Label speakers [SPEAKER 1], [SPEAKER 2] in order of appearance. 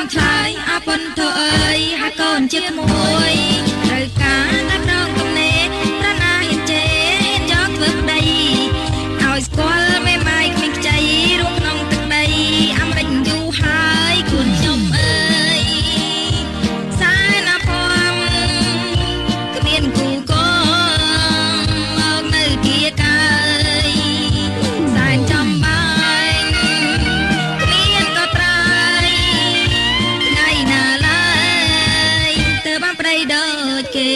[SPEAKER 1] ងឆ្លើយអពុនធ្វើអើយហើយកូនជាក្មួយត្រូវការតែប្រងទំនេរប្រណាហ៊ានជេចង់ធ្វើប្តីឲ្យស្គាល់មេម៉ាយគ្មានខ្ចីរួមក្នុងទឹកដីអាមេរិកយូរហើយគូនខ្ញុំអើយសែនអភ័មគ្មានគូកងមកនៅគៀកាយសែនចំបាយគ្មានក៏ត្រៃថ្ងៃណាឡើយទៅបានប្តីដូចគេ